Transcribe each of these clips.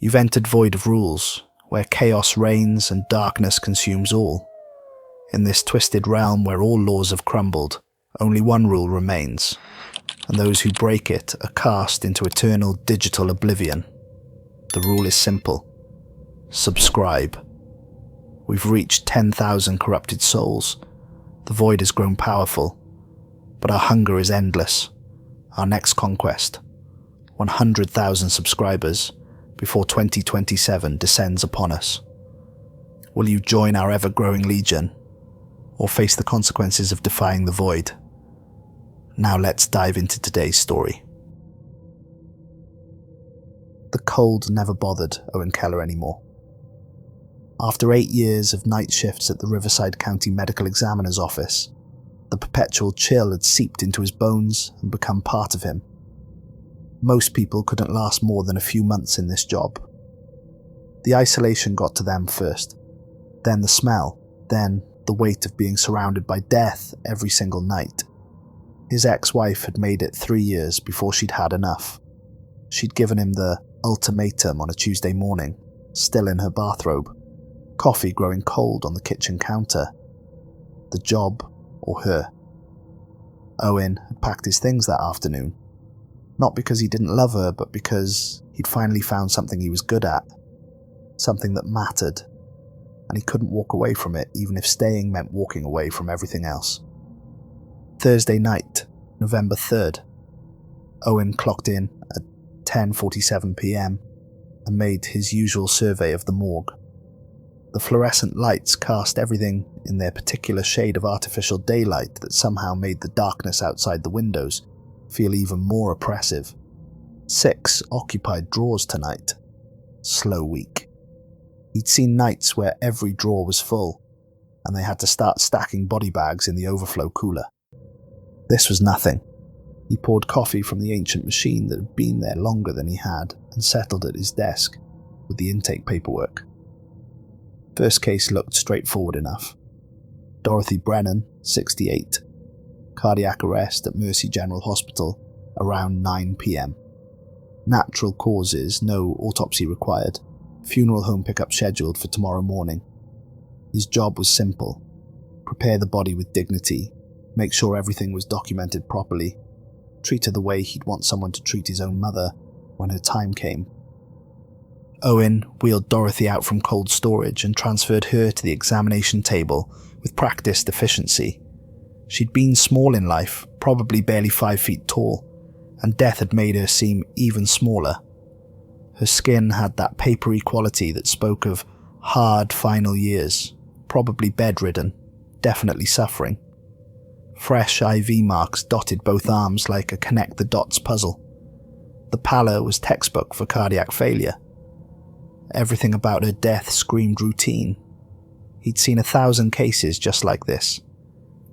You've entered void of rules, where chaos reigns and darkness consumes all. In this twisted realm where all laws have crumbled, only one rule remains, and those who break it are cast into eternal digital oblivion. The rule is simple. Subscribe. We've reached 10,000 corrupted souls. The void has grown powerful, but our hunger is endless. Our next conquest, 100,000 subscribers, before 2027 descends upon us. Will you join our ever-growing legion, or face the consequences of defying the void? Now let's dive into today's story. The cold never bothered Owen Keller anymore. After 8 years of night shifts at the Riverside County Medical Examiner's office, the perpetual chill had seeped into his bones and become part of him. Most people couldn't last more than a few months in this job. The isolation got to them first, then the smell, then the weight of being surrounded by death every single night. His ex-wife had made it 3 years before she'd had enough. She'd given him the ultimatum on a Tuesday morning, still in her bathrobe, coffee growing cold on the kitchen counter. The job or her. Owen had packed his things that afternoon, not because he didn't love her, but because he'd finally found something he was good at, something that mattered, and he couldn't walk away from it even if staying meant walking away from everything else. Thursday night, November 3rd, Owen clocked in at 10:47 p.m. and made his usual survey of the morgue. The fluorescent lights cast everything in their particular shade of artificial daylight that somehow made the darkness outside the windows feel even more oppressive. 6 occupied drawers tonight. Slow week. He'd seen nights where every drawer was full, and they had to start stacking body bags in the overflow cooler. This was nothing. He poured coffee from the ancient machine that had been there longer than he had and settled at his desk with the intake paperwork. First case looked straightforward enough. Dorothy Brennan, 68. Cardiac arrest at Mercy General Hospital around 9 p.m. Natural causes, no autopsy required. Funeral home pickup scheduled for tomorrow morning. His job was simple. Prepare the body with dignity, make sure everything was documented properly, treat her the way he'd want someone to treat his own mother when her time came. Owen wheeled Dorothy out from cold storage and transferred her to the examination table with practiced efficiency. She'd been small in life, probably barely 5 feet tall, and death had made her seem even smaller. Her skin had that papery quality that spoke of hard final years, probably bedridden, definitely suffering. Fresh IV marks dotted both arms like a connect-the-dots puzzle. The pallor was textbook for cardiac failure. Everything about her death screamed routine. He'd seen 1,000 cases just like this.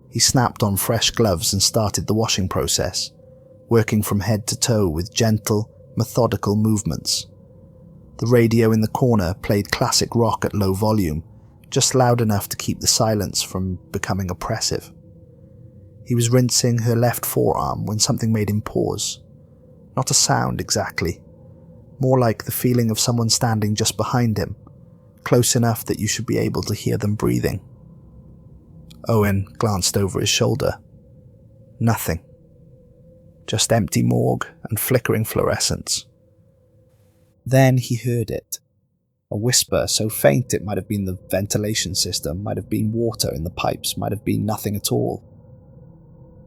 He snapped on fresh gloves and started the washing process, working from head to toe with gentle, methodical movements. The radio in the corner played classic rock at low volume, just loud enough to keep the silence from becoming oppressive. He was rinsing her left forearm when something made him pause. Not a sound exactly, more like the feeling of someone standing just behind him, close enough that you should be able to hear them breathing. Owen glanced over his shoulder. Nothing. Just empty morgue and flickering fluorescence. Then he heard it. A whisper so faint it might have been the ventilation system, might have been water in the pipes, might have been nothing at all.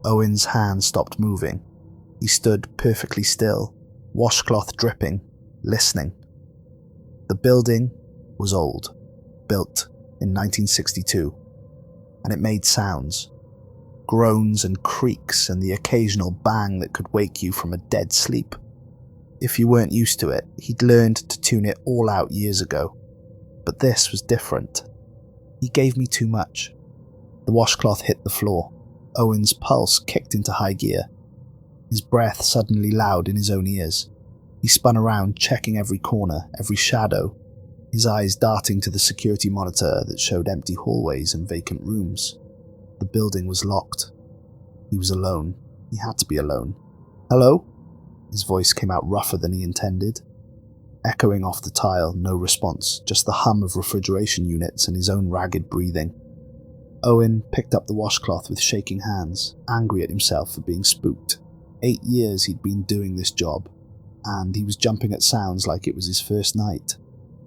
Owen's hand stopped moving. He stood perfectly still, washcloth dripping, listening. The building was old, built in 1962, and it made sounds. Groans and creaks and the occasional bang that could wake you from a dead sleep. If you weren't used to it, he'd learned to tune it all out years ago. But this was different. He gave me too much. The washcloth hit the floor. Owen's pulse kicked into high gear. His breath suddenly loud in his own ears. He spun around, checking every corner, every shadow, his eyes darting to the security monitor that showed empty hallways and vacant rooms. The building was locked. He was alone. He had to be alone. "Hello?" His voice came out rougher than he intended. Echoing off the tile, no response, just the hum of refrigeration units and his own ragged breathing. Owen picked up the washcloth with shaking hands, angry at himself for being spooked. 8 years he'd been doing this job, and he was jumping at sounds like it was his first night.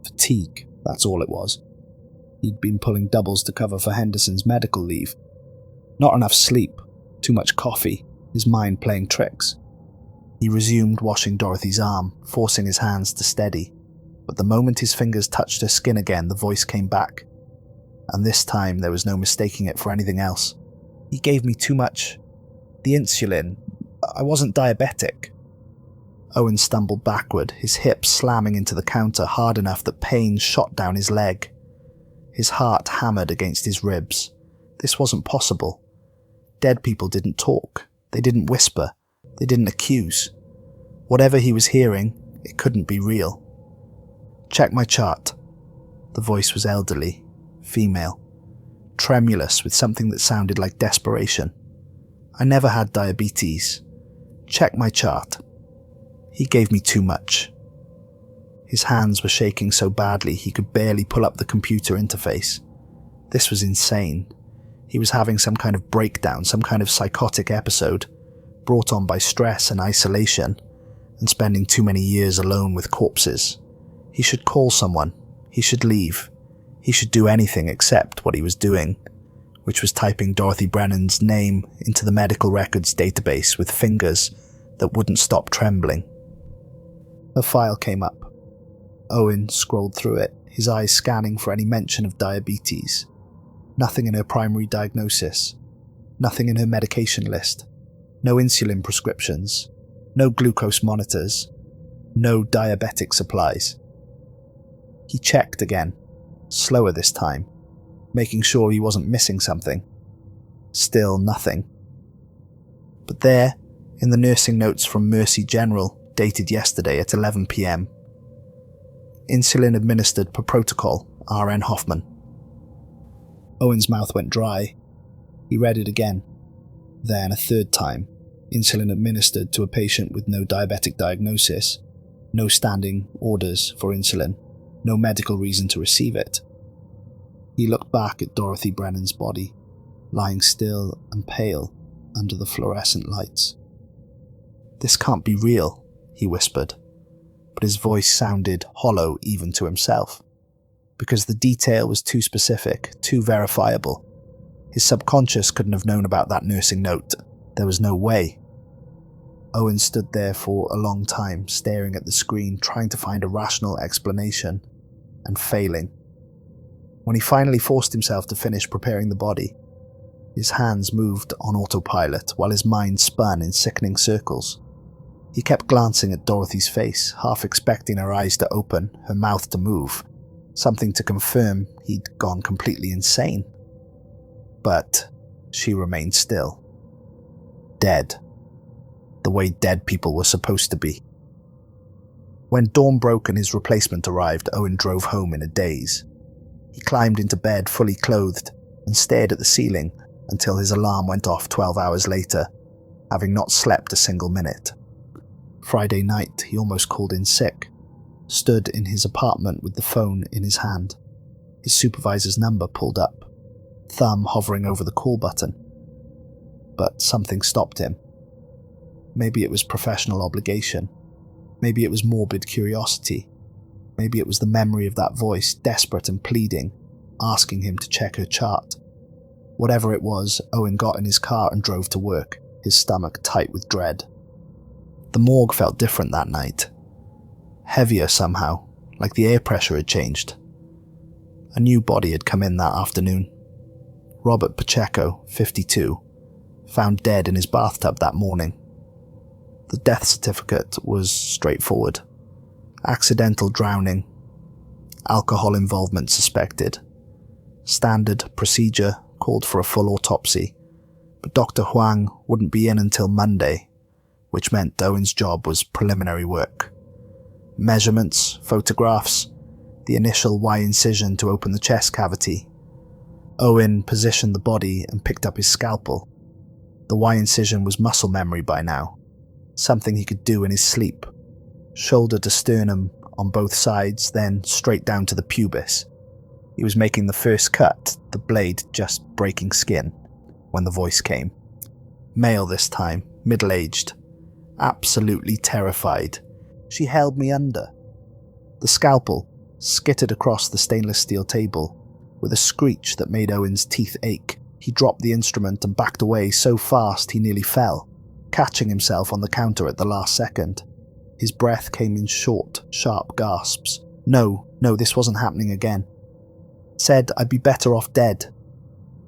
Fatigue, that's all it was. He'd been pulling doubles to cover for Henderson's medical leave. Not enough sleep, too much coffee, his mind playing tricks. He resumed washing Dorothy's arm, forcing his hands to steady. But the moment his fingers touched her skin again, the voice came back. And this time there was no mistaking it for anything else. He gave me too much. The insulin. I wasn't diabetic. Owen stumbled backward, his hips slamming into the counter hard enough that pain shot down his leg. His heart hammered against his ribs. This wasn't possible. Dead people didn't talk. They didn't whisper. They didn't accuse. Whatever he was hearing, it couldn't be real. Check my chart. The voice was elderly, female, tremulous with something that sounded like desperation. I never had diabetes. Check my chart. He gave me too much. His hands were shaking so badly he could barely pull up the computer interface. This was insane. He was having some kind of breakdown, some kind of psychotic episode, brought on by stress and isolation, and spending too many years alone with corpses. He should call someone. He should leave. He should do anything except what he was doing, which was typing Dorothy Brennan's name into the medical records database with fingers that wouldn't stop trembling. Her file came up. Owen scrolled through it, his eyes scanning for any mention of diabetes. Nothing in her primary diagnosis. Nothing in her medication list. No insulin prescriptions. No glucose monitors. No diabetic supplies. He checked again, slower this time, making sure he wasn't missing something. Still nothing. But there, in the nursing notes from Mercy General, dated yesterday at 11 p.m. Insulin administered per protocol, R.N. Hoffman. Owen's mouth went dry. He read it again. Then a third time. Insulin administered to a patient with no diabetic diagnosis. No standing orders for insulin. No medical reason to receive it. He looked back at Dorothy Brennan's body, lying still and pale under the fluorescent lights. This can't be real, he whispered, but his voice sounded hollow even to himself, because the detail was too specific, too verifiable. His subconscious couldn't have known about that nursing note. There was no way. Owen stood there for a long time, staring at the screen, trying to find a rational explanation, and failing. When he finally forced himself to finish preparing the body, his hands moved on autopilot while his mind spun in sickening circles. He kept glancing at Dorothy's face, half expecting her eyes to open, her mouth to move, something to confirm he'd gone completely insane. But she remained still. Dead. The way dead people were supposed to be. When dawn broke and his replacement arrived, Owen drove home in a daze. He climbed into bed fully clothed and stared at the ceiling until his alarm went off 12 hours later, having not slept a single minute. Friday night, he almost called in sick, stood in his apartment with the phone in his hand, his supervisor's number pulled up, thumb hovering over the call button. But something stopped him. Maybe it was professional obligation. Maybe it was morbid curiosity. Maybe it was the memory of that voice, desperate and pleading, asking him to check her chart. Whatever it was, Owen got in his car and drove to work, his stomach tight with dread. The morgue felt different that night. Heavier somehow, like the air pressure had changed. A new body had come in that afternoon. Robert Pacheco, 52, found dead in his bathtub that morning. The death certificate was straightforward. Accidental drowning. Alcohol involvement suspected. Standard procedure called for a full autopsy, but Dr. Huang wouldn't be in until Monday, which meant Owen's job was preliminary work. Measurements, photographs, the initial Y incision to open the chest cavity. Owen positioned the body and picked up his scalpel. The Y incision was muscle memory by now, something he could do in his sleep. Shoulder to sternum, on both sides, then straight down to the pubis. He was making the first cut, the blade just breaking skin, when the voice came. Male this time, middle-aged. Absolutely terrified. She held me under. The scalpel skittered across the stainless steel table. With a screech that made Owen's teeth ache, he dropped the instrument and backed away so fast he nearly fell, catching himself on the counter at the last second. His breath came in short, sharp gasps. No, this wasn't happening again. Said I'd be better off dead.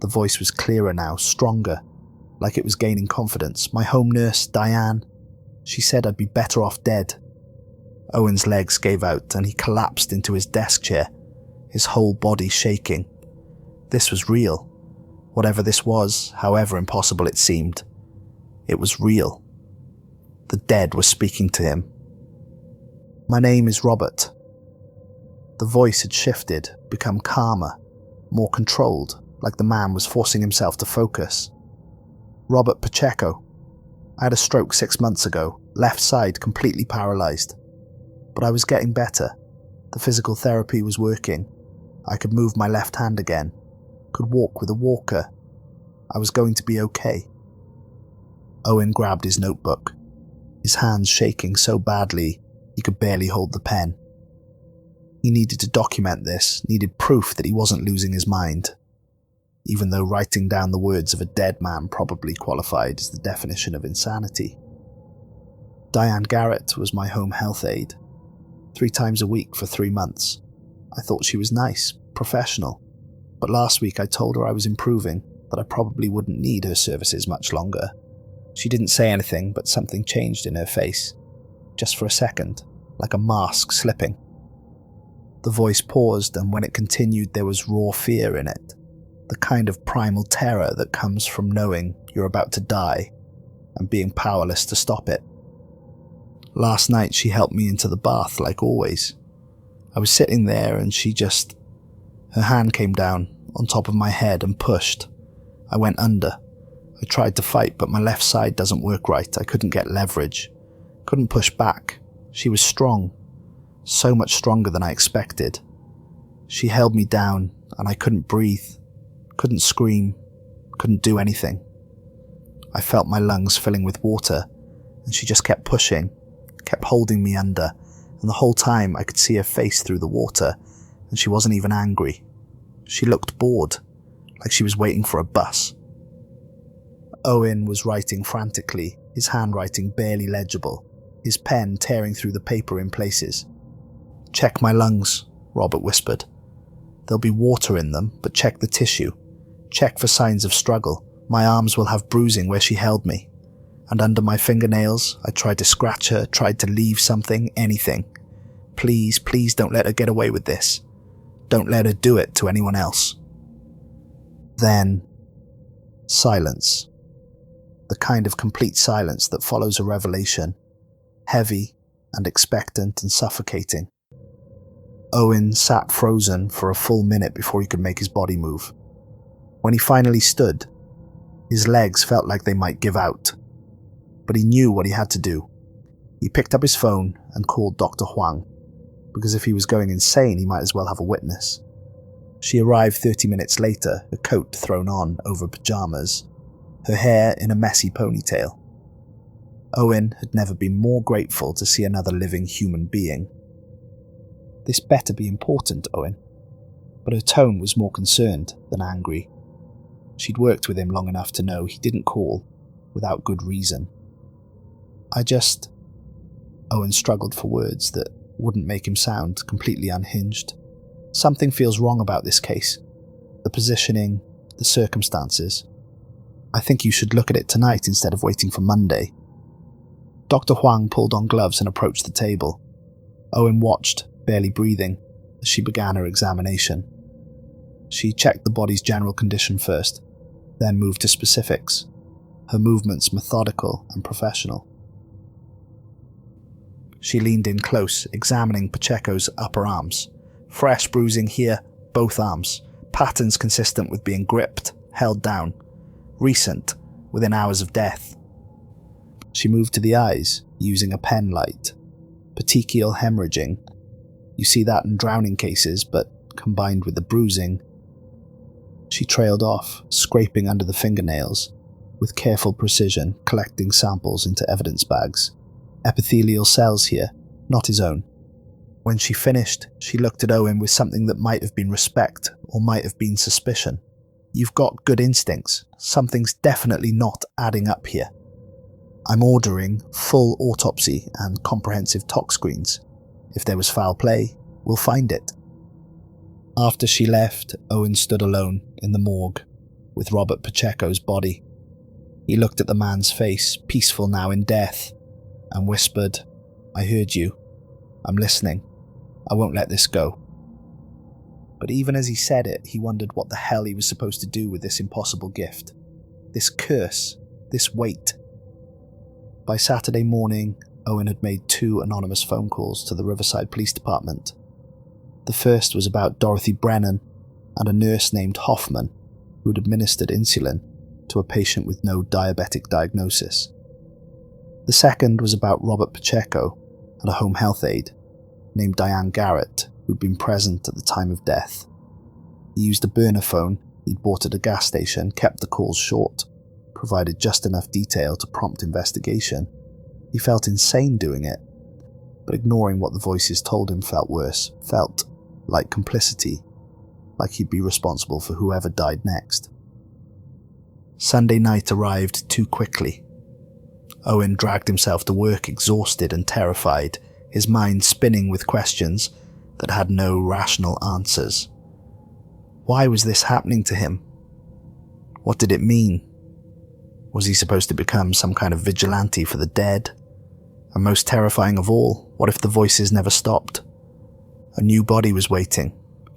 The voice was clearer now, stronger, like it was gaining confidence. My home nurse, Diane, she said I'd be better off dead. Owen's legs gave out and he collapsed into his desk chair, his whole body shaking. This was real. Whatever this was, however impossible it seemed, it was real. The dead were speaking to him. My name is Robert. The voice had shifted, become calmer, more controlled, like the man was forcing himself to focus. Robert Pacheco. I had a stroke 6 months ago, left side completely paralysed. But I was getting better. The physical therapy was working. I could move my left hand again, could walk with a walker. I was going to be okay. Owen grabbed his notebook, his hands shaking so badly he could barely hold the pen. He needed to document this, needed proof that he wasn't losing his mind, even though writing down the words of a dead man probably qualified as the definition of insanity. Diane Garrett was my home health aide, 3 times a week for 3 months. I thought she was nice, professional, but last week I told her I was improving, that I probably wouldn't need her services much longer. She didn't say anything, but something changed in her face, just for a second, like a mask slipping. The voice paused, and when it continued there was raw fear in it, the kind of primal terror that comes from knowing you're about to die and being powerless to stop it. Last night she helped me into the bath like always. I was sitting there and her hand came down on top of my head and pushed. I went under. I tried to fight, but my left side doesn't work right. I couldn't get leverage. Couldn't push back. She was strong. So much stronger than I expected. She held me down and I couldn't breathe. Couldn't scream. Couldn't do anything. I felt my lungs filling with water and she just kept pushing, kept holding me under, and the whole time I could see her face through the water and she wasn't even angry. She looked bored, like she was waiting for a bus. Owen was writing frantically, his handwriting barely legible, his pen tearing through the paper in places. "Check my lungs," Robert whispered. "There'll be water in them, but check the tissue. Check for signs of struggle. My arms will have bruising where she held me. And under my fingernails, I tried to scratch her, tried to leave something, anything. Please, please don't let her get away with this. Don't let her do it to anyone else." Then, silence. The kind of complete silence that follows a revelation. Heavy and expectant and suffocating. Owen sat frozen for a full minute before he could make his body move. When he finally stood, his legs felt like they might give out. But he knew what he had to do. He picked up his phone and called Dr. Huang, because if he was going insane, he might as well have a witness. She arrived 30 minutes later, her coat thrown on over pajamas, her hair in a messy ponytail. Owen had never been more grateful to see another living human being. "This better be important, Owen." But her tone was more concerned than angry. She'd worked with him long enough to know he didn't call without good reason. Owen struggled for words that wouldn't make him sound completely unhinged. "Something feels wrong about this case. The positioning, the circumstances. I think you should look at it tonight instead of waiting for Monday." Dr. Huang pulled on gloves and approached the table. Owen watched, barely breathing, as she began her examination. She checked the body's general condition first, then moved to specifics, her movements methodical and professional. She leaned in close, examining Pacheco's upper arms. Fresh bruising here, both arms. Patterns consistent with being gripped, held down. Recent, within hours of death. She moved to the eyes, using a pen light. Petechial hemorrhaging, You see that in drowning cases, but combined with the bruising. She trailed off, scraping under the fingernails, with careful precision collecting samples into evidence bags. Epithelial cells here, not his own. When she finished, she looked at Owen with something that might have been respect or might have been suspicion. You've got good instincts. Something's definitely not adding up here. I'm ordering full autopsy and comprehensive tox screens. If there was foul play, we'll find it. After she left, Owen stood alone in the morgue with Robert Pacheco's body. He looked at the man's face, peaceful now in death, and whispered, "I heard you. I'm listening. I won't let this go." But even as he said it, he wondered what the hell he was supposed to do with this impossible gift. This curse, this weight. By Saturday morning, Owen had made 2 anonymous phone calls to the Riverside Police Department. The first was about Dorothy Brennan and a nurse named Hoffman who had administered insulin to a patient with no diabetic diagnosis. The second was about Robert Pacheco and a home health aide named Diane Garrett who'd been present at the time of death. He used a burner phone he'd bought at a gas station, kept the calls short, provided just enough detail to prompt investigation. He felt insane doing it, but ignoring what the voices told him felt worse, felt like complicity, like he'd be responsible for whoever died next. Sunday night arrived too quickly. Owen dragged himself to work exhausted and terrified, his mind spinning with questions that had no rational answers. Why was this happening to him? What did it mean? Was he supposed to become some kind of vigilante for the dead? And most terrifying of all, what if the voices never stopped? A new body was waiting.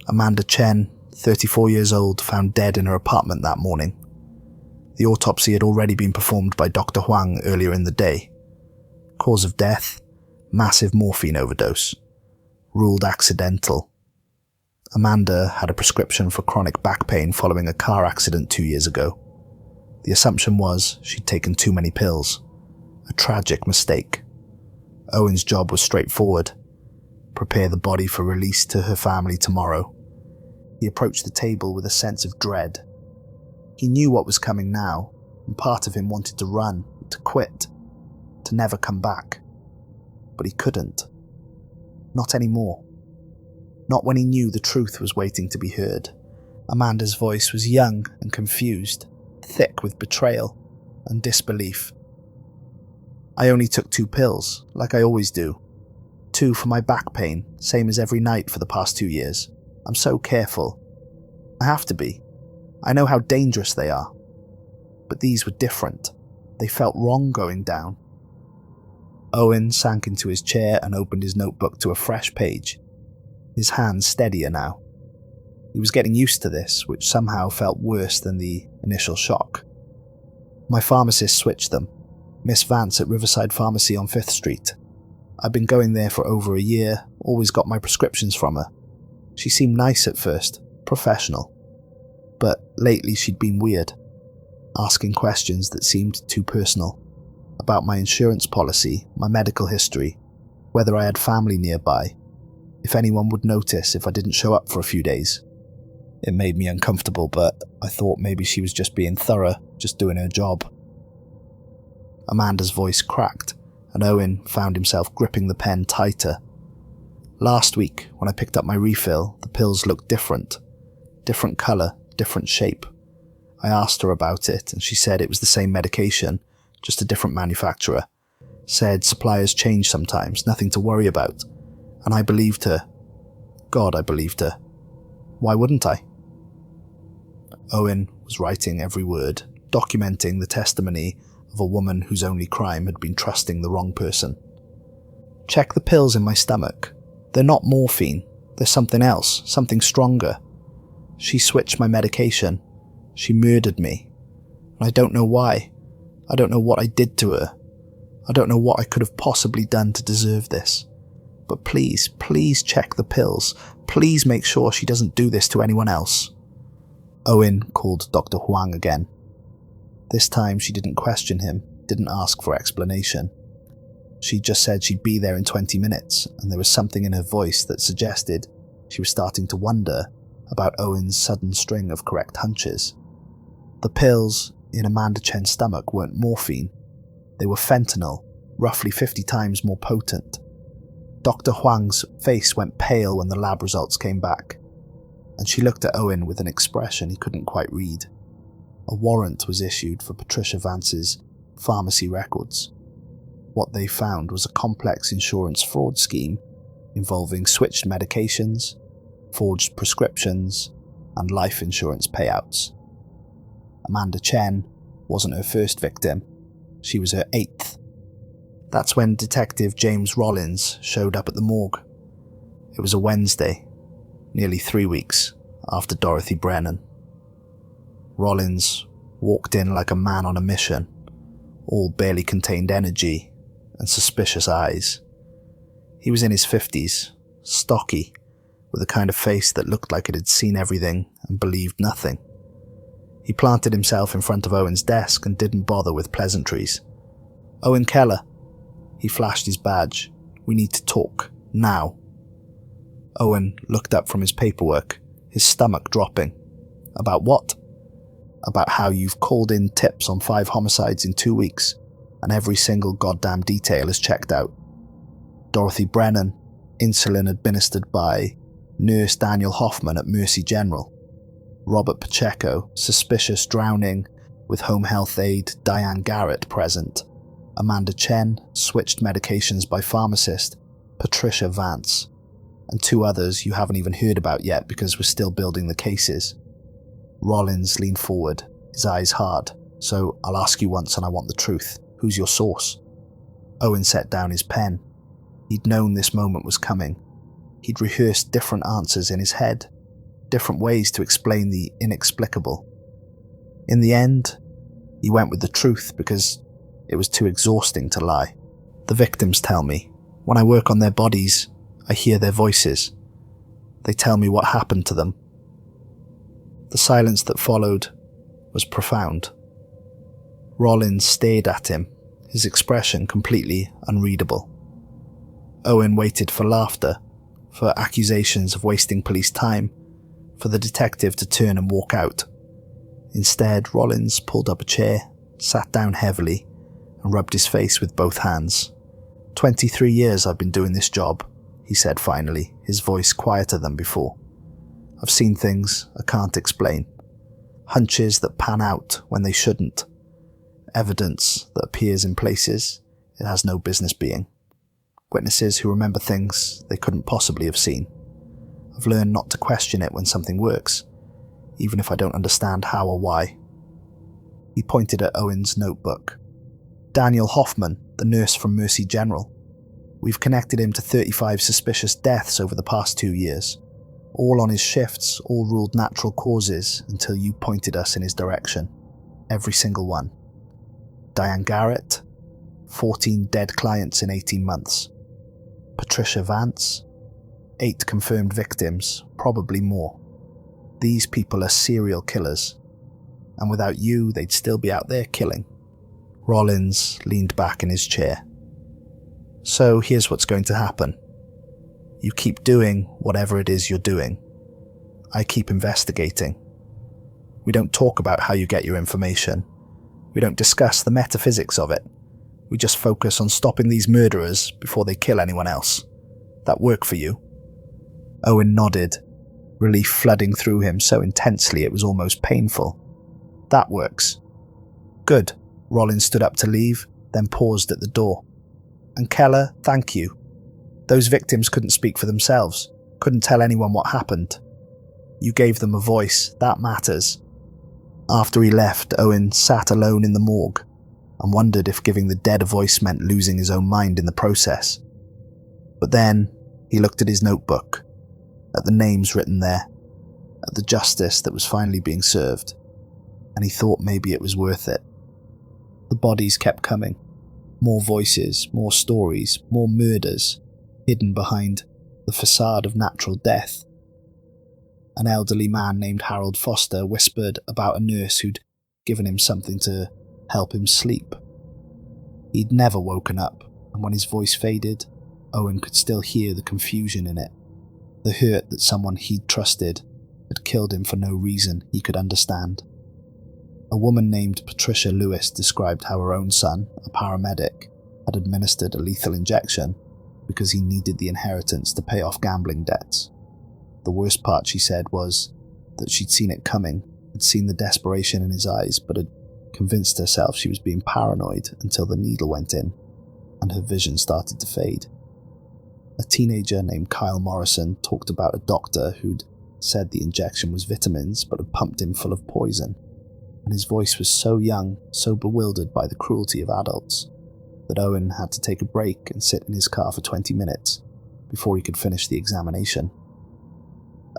Amanda Chen, 34 years old, found dead in her apartment that morning. The autopsy had already been performed by Dr. Huang earlier in the day. Cause of death? Massive morphine overdose. Ruled accidental. Amanda had a prescription for chronic back pain following a car accident 2 years ago. The assumption was she'd taken too many pills. A tragic mistake. Owen's job was straightforward. Prepare the body for release to her family tomorrow. He approached the table with a sense of dread. He knew what was coming now, and part of him wanted to run, to quit, to never come back. But he couldn't. Not anymore. Not when he knew the truth was waiting to be heard. Amanda's voice was young and confused, thick with betrayal and disbelief. I only took 2 pills, like I always do. 2 for my back pain, same as every night for the past 2 years. I'm so careful. I have to be. I know how dangerous they are. But these were different. They felt wrong going down. Owen sank into his chair and opened his notebook to a fresh page. His hands steadier now. He was getting used to this, which somehow felt worse than the initial shock. My pharmacist switched them. Miss Vance at Riverside Pharmacy on 5th Street. I'd been going there for over a year, always got my prescriptions from her. She seemed nice at first, professional. But lately she'd been weird, asking questions that seemed too personal. About my insurance policy, my medical history, whether I had family nearby, if anyone would notice if I didn't show up for a few days. It made me uncomfortable, but I thought maybe she was just being thorough, just doing her job. Amanda's voice cracked, and Owen found himself gripping the pen tighter. Last week, when I picked up my refill, the pills looked different. Different colour, different shape. I asked her about it, and she said it was the same medication, just a different manufacturer. Said suppliers change sometimes, nothing to worry about. And I believed her. God, I believed her. Why wouldn't I? Owen was writing every word, documenting the testimony of a woman whose only crime had been trusting the wrong person. Check the pills in my stomach. They're not morphine. They're something else, something stronger. She switched my medication. She murdered me. And I don't know why. I don't know what I did to her. I don't know what I could have possibly done to deserve this. But please, please check the pills. Please make sure she doesn't do this to anyone else. Owen called Dr. Huang again. This time she didn't question him, didn't ask for explanation. She just said she'd be there in 20 minutes, and there was something in her voice that suggested she was starting to wonder about Owen's sudden string of correct hunches. The pills in Amanda Chen's stomach weren't morphine. They were fentanyl, roughly 50 times more potent. Dr. Huang's face went pale when the lab results came back, and she looked at Owen with an expression he couldn't quite read. A warrant was issued for Patricia Vance's pharmacy records. What they found was a complex insurance fraud scheme involving switched medications, forged prescriptions, and life insurance payouts. Amanda Chen wasn't her first victim, she was her 8th. That's when Detective James Rollins showed up at the morgue. It was a Wednesday, nearly 3 weeks after Dorothy Brennan. Rollins walked in like a man on a mission, all barely contained energy and suspicious eyes. He was in his 50s, stocky, with a kind of face that looked like it had seen everything and believed nothing. He planted himself in front of Owen's desk and didn't bother with pleasantries. "Owen Keller." He flashed his badge. "We need to talk, now." Owen looked up from his paperwork, his stomach dropping. "About what?" "About how you've called in tips on 5 homicides in 2 weeks, and every single goddamn detail is checked out. Dorothy Brennan, insulin administered by Nurse Daniel Hoffman at Mercy General. Robert Pacheco, suspicious drowning with home health aide Diane Garrett present. Amanda Chen, switched medications by pharmacist Patricia Vance. And 2 others you haven't even heard about yet because we're still building the cases." Rollins leaned forward, his eyes hard. "So I'll ask you once and I want the truth. Who's your source?" Owen set down his pen. He'd known this moment was coming. He'd rehearsed different answers in his head, different ways to explain the inexplicable. In the end, he went with the truth because it was too exhausting to lie. "The victims tell me. When I work on their bodies, I hear their voices. They tell me what happened to them." The silence that followed was profound. Rollins stared at him, his expression completely unreadable. Owen waited for laughter, for accusations of wasting police time, for the detective to turn and walk out. Instead, Rollins pulled up a chair, sat down heavily, and rubbed his face with both hands. 23 years I've been doing this job," he said finally, his voice quieter than before. "I've seen things I can't explain. Hunches that pan out when they shouldn't. Evidence that appears in places it has no business being. Witnesses who remember things they couldn't possibly have seen. I've learned not to question it when something works, even if I don't understand how or why." He pointed at Owen's notebook. "Daniel Hoffman, the nurse from Mercy General. We've connected him to 35 suspicious deaths over the past 2 years. All on his shifts, all ruled natural causes until you pointed us in his direction. Every single one. Diane Garrett, 14 dead clients in 18 months. Patricia Vance, 8 confirmed victims, probably more. These people are serial killers, and without you, they'd still be out there killing." Rollins leaned back in his chair. "So here's what's going to happen. You keep doing whatever it is you're doing. I keep investigating. We don't talk about how you get your information. We don't discuss the metaphysics of it. We just focus on stopping these murderers before they kill anyone else. That work for you?" Owen nodded, relief flooding through him so intensely it was almost painful. "That works." "Good." Rollins stood up to leave, then paused at the door. "And Keller, thank you. Those victims couldn't speak for themselves, couldn't tell anyone what happened. You gave them a voice, that matters." After he left, Owen sat alone in the morgue and wondered if giving the dead a voice meant losing his own mind in the process. But then he looked at his notebook, at the names written there, at the justice that was finally being served, and he thought maybe it was worth it. The bodies kept coming. More voices, more stories, more murders, hidden behind the facade of natural death. An elderly man named Harold Foster whispered about a nurse who'd given him something to help him sleep. He'd never woken up and when his voice faded, Owen could still hear the confusion in it, the hurt that someone he'd trusted had killed him for no reason he could understand. A woman named Patricia Lewis described how her own son, a paramedic, had administered a lethal injection because he needed the inheritance to pay off gambling debts. The worst part, she said, was that she'd seen it coming, had seen the desperation in his eyes, but had convinced herself she was being paranoid until the needle went in and her vision started to fade. A teenager named Kyle Morrison talked about a doctor who'd said the injection was vitamins but had pumped him full of poison, and his voice was so young, so bewildered by the cruelty of adults, that Owen had to take a break and sit in his car for 20 minutes before he could finish the examination.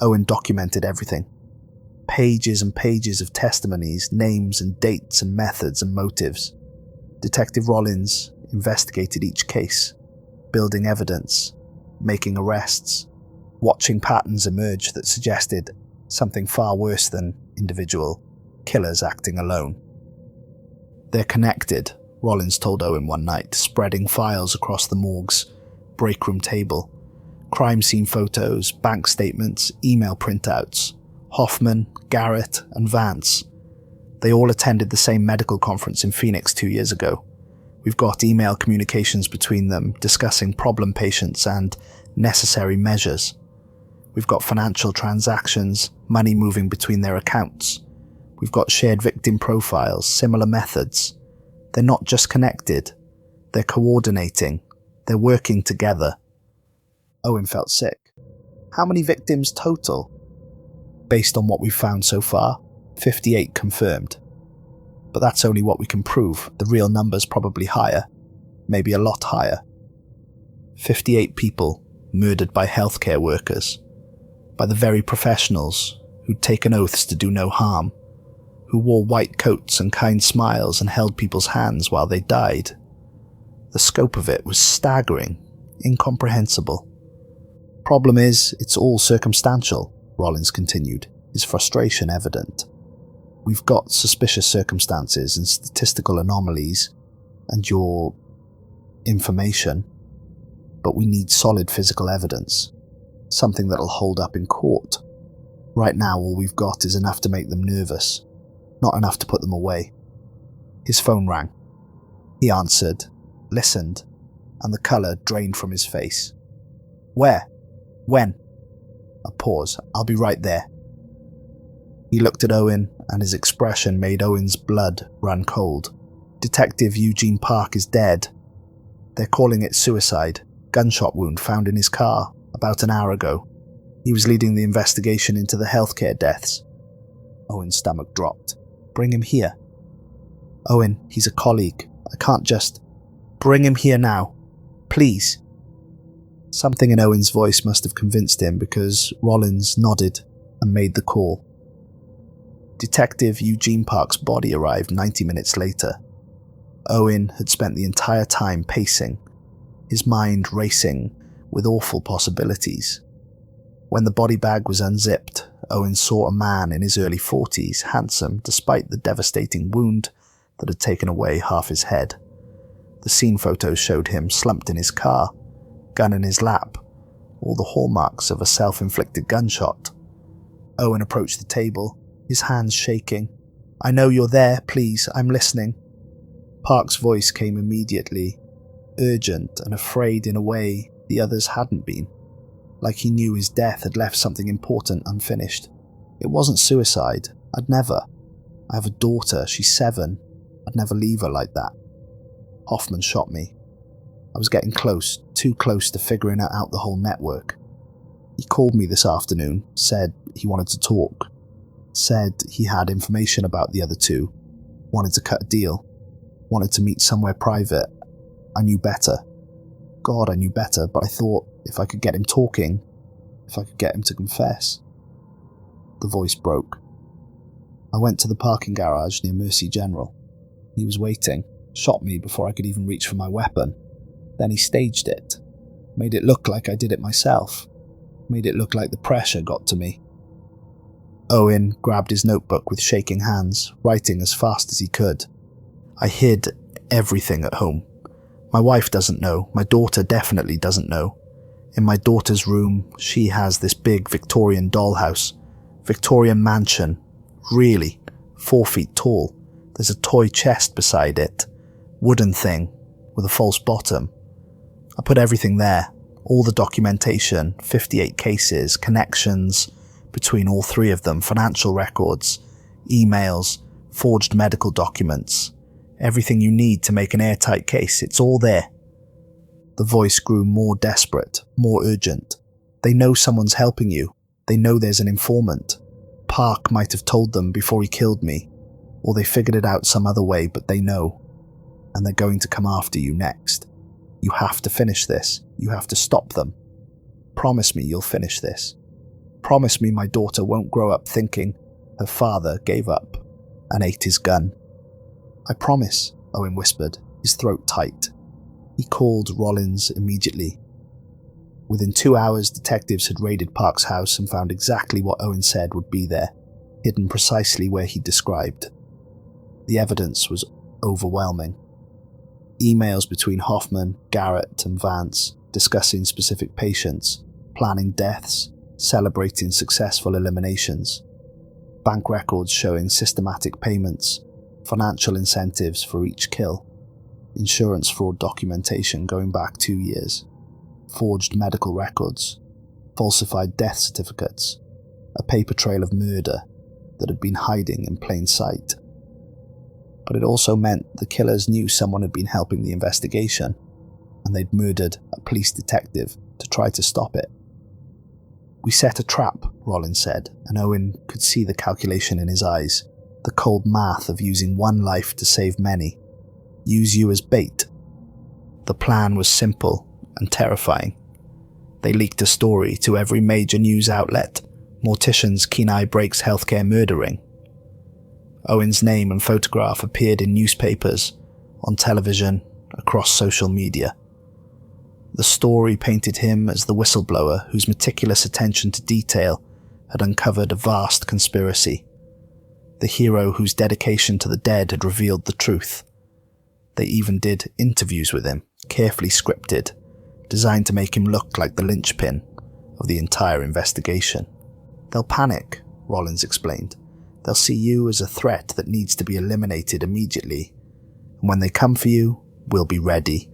Owen documented everything. Pages and pages of testimonies, names and dates and methods and motives. Detective Rollins investigated each case, building evidence, making arrests, watching patterns emerge that suggested something far worse than individual killers acting alone. They're connected, Rollins told Owen one night, spreading files across the morgue's break room table. Crime scene photos, bank statements, email printouts. Hoffman, Garrett, and Vance. They all attended the same medical conference in Phoenix 2 years ago. We've got email communications between them discussing problem patients and necessary measures. We've got financial transactions, money moving between their accounts. We've got shared victim profiles, similar methods. They're not just connected, they're coordinating, they're working together. Owen felt sick. How many victims total? Based on what we've found so far, 58 confirmed. But that's only what we can prove. The real number's probably higher, maybe a lot higher. 58 people murdered by healthcare workers, by the very professionals who'd taken oaths to do no harm, who wore white coats and kind smiles and held people's hands while they died. The scope of it was staggering, incomprehensible. Problem is, it's all circumstantial, Rollins continued, his frustration evident. We've got suspicious circumstances and statistical anomalies and your information, but we need solid physical evidence, something that'll hold up in court. Right now, all we've got is enough to make them nervous, not enough to put them away. His phone rang. He answered, listened, and the colour drained from his face. Where? When? A pause. I'll be right there. He looked at Owen, and his expression made Owen's blood run cold. Detective Eugene Park is dead. They're calling it suicide. Gunshot wound found in his car about an hour ago. He was leading the investigation into the healthcare deaths. Owen's stomach dropped. Bring him here. Owen, he's a colleague. I can't just... Bring him here now. Please. Something in Owen's voice must have convinced him because Rollins nodded and made the call. Detective Eugene Park's body arrived 90 minutes later. Owen had spent the entire time pacing, his mind racing with awful possibilities. When the body bag was unzipped, Owen saw a man in his early 40s, handsome despite the devastating wound that had taken away half his head. The scene photos showed him slumped in his car, gun in his lap, all the hallmarks of a self-inflicted gunshot. Owen approached the table, his hands shaking. I know you're there, please, I'm listening. Park's voice came immediately, urgent and afraid in a way the others hadn't been, like he knew his death had left something important unfinished. It wasn't suicide. I'd never. I have a daughter, she's 7. I'd never leave her like that. Hoffman shot me. I was getting close, too close to figuring out the whole network. He called me this afternoon, said he wanted to talk, said he had information about the other two, wanted to cut a deal, wanted to meet somewhere private. I knew better. God, I knew better, but I thought if I could get him talking, if I could get him to confess. The voice broke. I went to the parking garage near Mercy General. He was waiting, shot me before I could even reach for my weapon. Then he staged it, made it look like I did it myself, made it look like the pressure got to me. Owen grabbed his notebook with shaking hands, writing as fast as he could. I hid everything at home. My wife doesn't know. My daughter definitely doesn't know. In my daughter's room, she has this big Victorian dollhouse. Victorian mansion. Really. 4 feet tall. There's a toy chest beside it. Wooden thing. With a false bottom. I put everything there. All the documentation, 58 cases, connections between all 3 of them, financial records, emails, forged medical documents. Everything you need to make an airtight case, it's all there. The voice grew more desperate, more urgent. They know someone's helping you. They know there's an informant. Park might have told them before he killed me, or they figured it out some other way, but they know. And they're going to come after you next. You have to finish this. You have to stop them. Promise me you'll finish this. Promise me my daughter won't grow up thinking her father gave up and ate his gun. I promise, Owen whispered, his throat tight. He called Rollins immediately. Within 2 hours, detectives had raided Park's house and found exactly what Owen said would be there, hidden precisely where he described. The evidence was overwhelming. Emails between Hoffman, Garrett, and Vance discussing specific patients, planning deaths, celebrating successful eliminations. Bank records showing systematic payments, financial incentives for each kill, insurance fraud documentation going back 2 years, forged medical records, falsified death certificates, a paper trail of murder that had been hiding in plain sight. But it also meant the killers knew someone had been helping the investigation, and they'd murdered a police detective to try to stop it. We set a trap, Rollins said, and Owen could see the calculation in his eyes, the cold math of using one life to save many. Use you as bait. The plan was simple and terrifying. They leaked a story to every major news outlet. Mortician's keen eye breaks healthcare murdering. Owen's name and photograph appeared in newspapers, on television, across social media. The story painted him as the whistleblower whose meticulous attention to detail had uncovered a vast conspiracy. The hero whose dedication to the dead had revealed the truth. They even did interviews with him, carefully scripted, designed to make him look like the linchpin of the entire investigation. They'll panic, Rollins explained. They'll see you as a threat that needs to be eliminated immediately. And when they come for you, we'll be ready.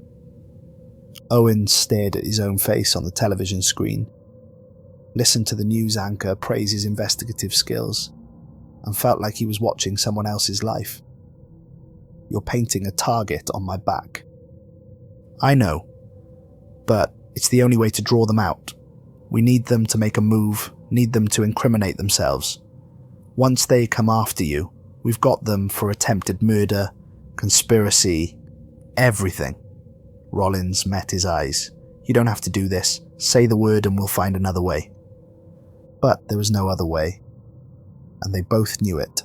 Owen stared at his own face on the television screen, listened to the news anchor praise his investigative skills, and felt like he was watching someone else's life. You're painting a target on my back. I know, but it's the only way to draw them out. We need them to make a move, need them to incriminate themselves. Once they come after you, we've got them for attempted murder, conspiracy, everything. Rollins met his eyes. You don't have to do this. Say the word and we'll find another way. But there was no other way, and they both knew it.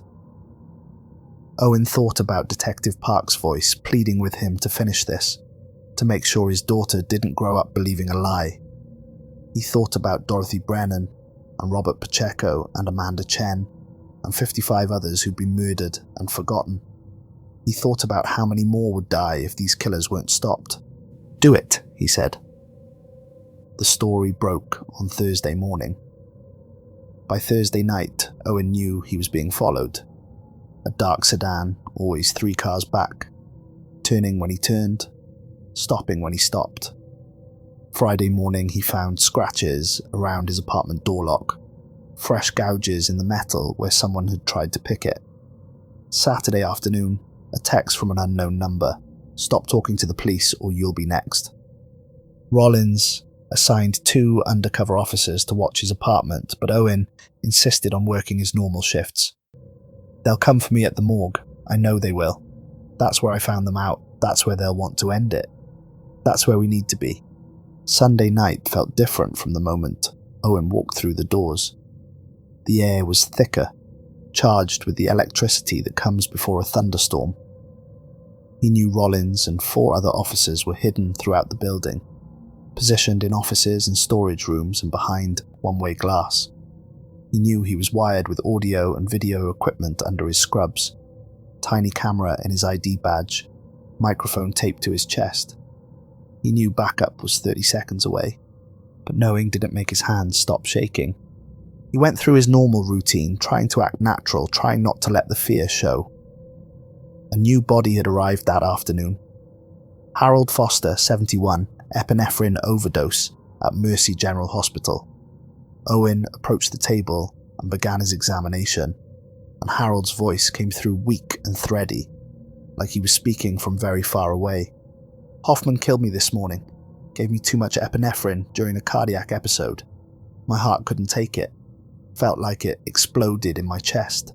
Owen thought about Detective Park's voice pleading with him to finish this, to make sure his daughter didn't grow up believing a lie. He thought about Dorothy Brennan and Robert Pacheco and Amanda Chen and 55 others who'd been murdered and forgotten. He thought about how many more would die if these killers weren't stopped. Do it, he said. The story broke on Thursday morning. By Thursday night, Owen knew he was being followed. A dark sedan, always 3 cars back, turning when he turned, stopping when he stopped. Friday morning he found scratches around his apartment door lock, fresh gouges in the metal where someone had tried to pick it. Saturday afternoon, a text from an unknown number. Stop talking to the police or you'll be next. Rollins assigned 2 undercover officers to watch his apartment, but Owen insisted on working his normal shifts. They'll come for me at the morgue. I know they will. That's where I found them out. That's where they'll want to end it. That's where we need to be. Sunday night felt different from the moment Owen walked through the doors. The air was thicker, charged with the electricity that comes before a thunderstorm. He knew Rollins and 4 other officers were hidden throughout the building, positioned in offices and storage rooms and behind one-way glass. He knew he was wired with audio and video equipment under his scrubs, tiny camera in his ID badge, microphone taped to his chest. He knew backup was 30 seconds away, but knowing didn't make his hands stop shaking. He went through his normal routine, trying to act natural, trying not to let the fear show. A new body had arrived that afternoon. Harold Foster, 71, epinephrine overdose at Mercy General Hospital. Owen approached the table and began his examination, and Harold's voice came through weak and thready, like he was speaking from very far away. "Hoffman killed me this morning. Gave me too much epinephrine during a cardiac episode. My heart couldn't take it. Felt like it exploded in my chest."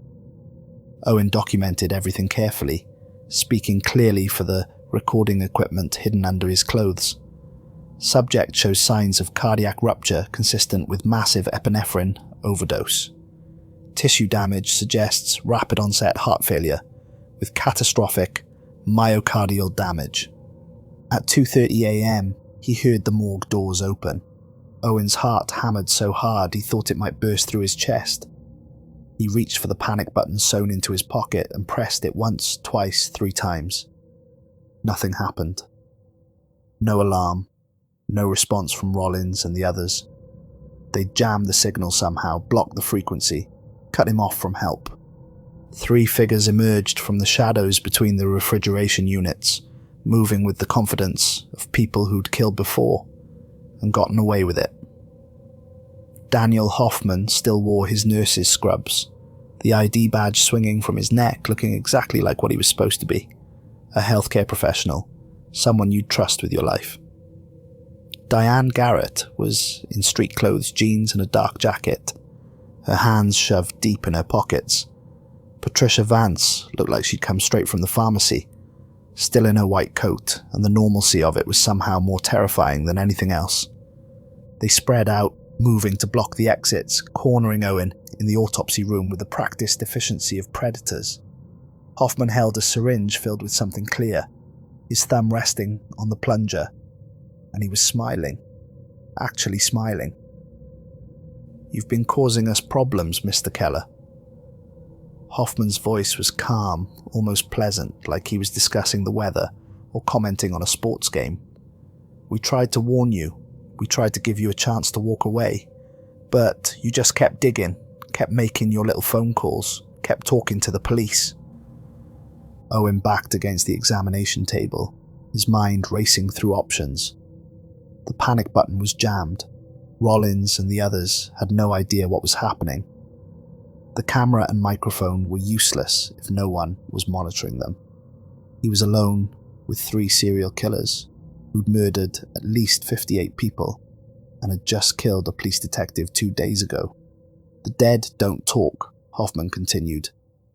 Owen documented everything carefully, speaking clearly for the recording equipment hidden under his clothes. Subject shows signs of cardiac rupture consistent with massive epinephrine overdose. Tissue damage suggests rapid onset heart failure with catastrophic myocardial damage. At 2:30 a.m, he heard the morgue doors open. Owen's heart hammered so hard he thought it might burst through his chest. He reached for the panic button sewn into his pocket and pressed it once, twice, 3 times. Nothing happened. No alarm, no response from Rollins and the others. They jammed the signal somehow, blocked the frequency, cut him off from help. 3 figures emerged from the shadows between the refrigeration units, moving with the confidence of people who'd killed before and gotten away with it. Daniel Hoffman still wore his nurse's scrubs, the ID badge swinging from his neck, looking exactly like what he was supposed to be, a healthcare professional, someone you'd trust with your life. Diane Garrett was in street clothes, jeans and a dark jacket, her hands shoved deep in her pockets. Patricia Vance looked like she'd come straight from the pharmacy, still in her white coat, and the normalcy of it was somehow more terrifying than anything else. They spread out, moving to block the exits, cornering Owen in the autopsy room with the practiced efficiency of predators. Hoffman held a syringe filled with something clear, his thumb resting on the plunger, and he was smiling, actually smiling. "You've been causing us problems, Mr. Keller." Hoffman's voice was calm, almost pleasant, like he was discussing the weather or commenting on a sports game. "We tried to warn you. We tried to give you a chance to walk away. But you just kept digging, kept making your little phone calls, kept talking to the police." Owen backed against the examination table, his mind racing through options. The panic button was jammed. Rollins and the others had no idea what was happening. The camera and microphone were useless if no one was monitoring them. He was alone with 3 serial killers who'd murdered at least 58 people and had just killed a police detective 2 days ago. "The dead don't talk," Hoffman continued,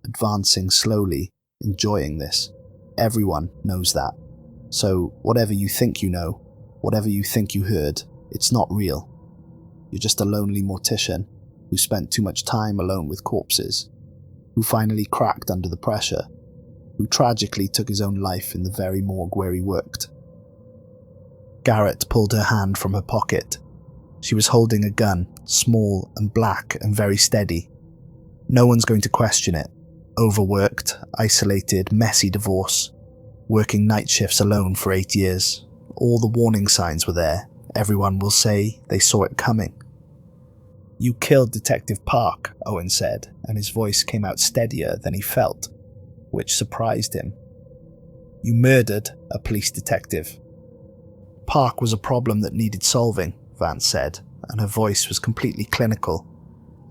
advancing slowly, enjoying this. "Everyone knows that. So whatever you think you know, whatever you think you heard, it's not real. You're just a lonely mortician who spent too much time alone with corpses, who finally cracked under the pressure, who tragically took his own life in the very morgue where he worked." Garrett pulled her hand from her pocket. She was holding a gun, small and black and very steady. No one's going to question it. Overworked, isolated, messy divorce, working night shifts alone for 8 years. All the warning signs were there. Everyone will say they saw it coming. "You killed Detective Park," Owen said, and his voice came out steadier than he felt, which surprised him. "You murdered a police detective." "Park was a problem that needed solving," Vance said, and her voice was completely clinical,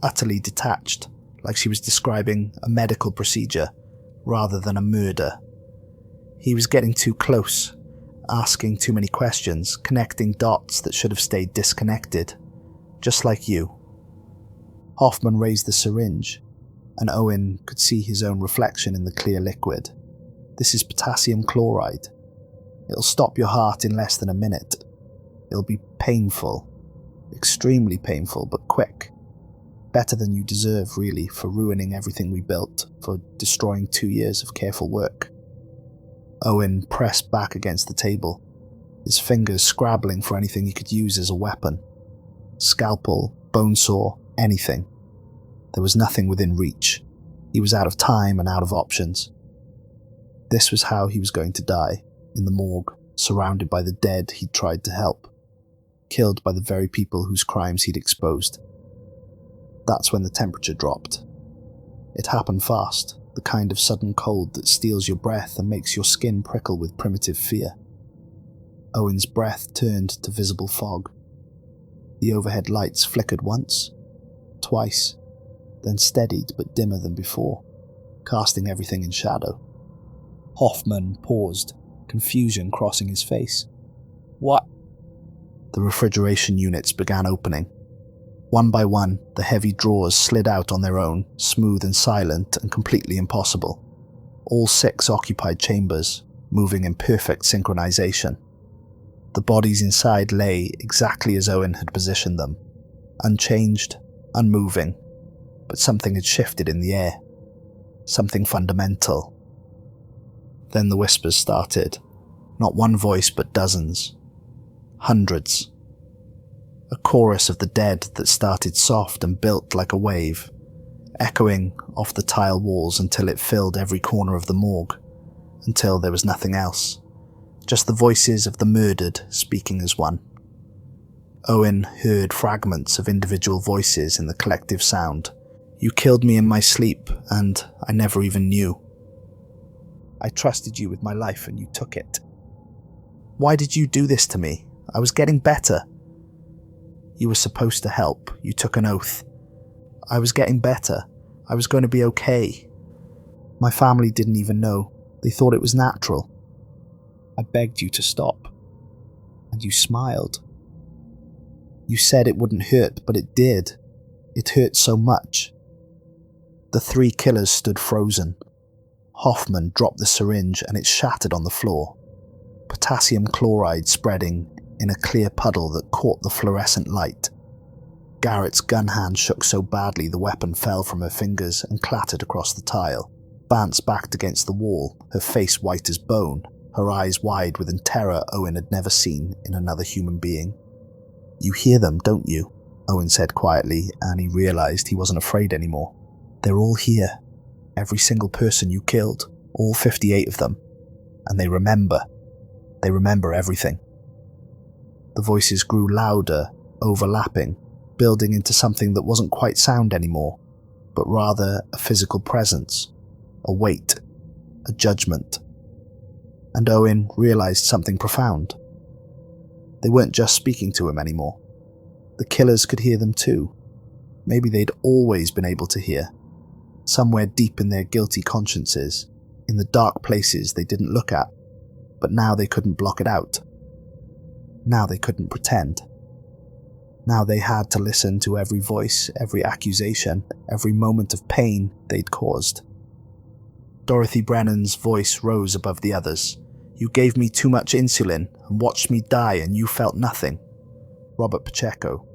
utterly detached, like she was describing a medical procedure rather than a murder. "He was getting too close, asking too many questions, connecting dots that should have stayed disconnected, just like you." Hoffman raised the syringe, and Owen could see his own reflection in the clear liquid. "This is potassium chloride. It'll stop your heart in less than a minute. It'll be painful, extremely painful, but quick. Better than you deserve, really, for ruining everything we built, for destroying 2 years of careful work." Owen pressed back against the table, his fingers scrabbling for anything he could use as a weapon. Scalpel, bone saw, anything. There was nothing within reach. He was out of time and out of options. This was how he was going to die, in the morgue, surrounded by the dead he'd tried to help, killed by the very people whose crimes he'd exposed. That's when the temperature dropped. It happened fast, the kind of sudden cold that steals your breath and makes your skin prickle with primitive fear. Owen's breath turned to visible fog. The overhead lights flickered once, twice, then steadied but dimmer than before, casting everything in shadow. Hoffman paused, confusion crossing his face. "What?" The refrigeration units began opening. One by one, the heavy drawers slid out on their own, smooth and silent and completely impossible. All 6 occupied chambers, moving in perfect synchronization. The bodies inside lay exactly as Owen had positioned them, unchanged, unmoving, but something had shifted in the air. Something fundamental. Then the whispers started. Not one voice, but dozens. Hundreds. A chorus of the dead that started soft and built like a wave, echoing off the tile walls until it filled every corner of the morgue, until there was nothing else. Just the voices of the murdered speaking as one. Owen heard fragments of individual voices in the collective sound. "You killed me in my sleep, and I never even knew. I trusted you with my life and you took it. Why did you do this to me? I was getting better. You were supposed to help. You took an oath. I was getting better. I was going to be okay. My family didn't even know. They thought it was natural. I begged you to stop. And you smiled. You said it wouldn't hurt, but it did. It hurt so much." The 3 killers stood frozen. Hoffman dropped the syringe and it shattered on the floor. Potassium chloride spreading in a clear puddle that caught the fluorescent light. Garrett's gun hand shook so badly the weapon fell from her fingers and clattered across the tile. Vance backed against the wall, her face white as bone, her eyes wide with a terror Owen had never seen in another human being. "You hear them, don't you?" Owen said quietly, and he realized he wasn't afraid anymore. "They're all here. Every single person you killed, all 58 of them. And they remember. They remember everything." The voices grew louder, overlapping, building into something that wasn't quite sound anymore, but rather a physical presence, a weight, a judgment. And Owen realized something profound. They weren't just speaking to him anymore. The killers could hear them too. Maybe they'd always been able to hear. Somewhere deep in their guilty consciences, in the dark places they didn't look at, but now they couldn't block it out. Now they couldn't pretend. Now they had to listen to every voice, every accusation, every moment of pain they'd caused. Dorothy Brennan's voice rose above the others. "You gave me too much insulin and watched me die and you felt nothing." Robert Pacheco.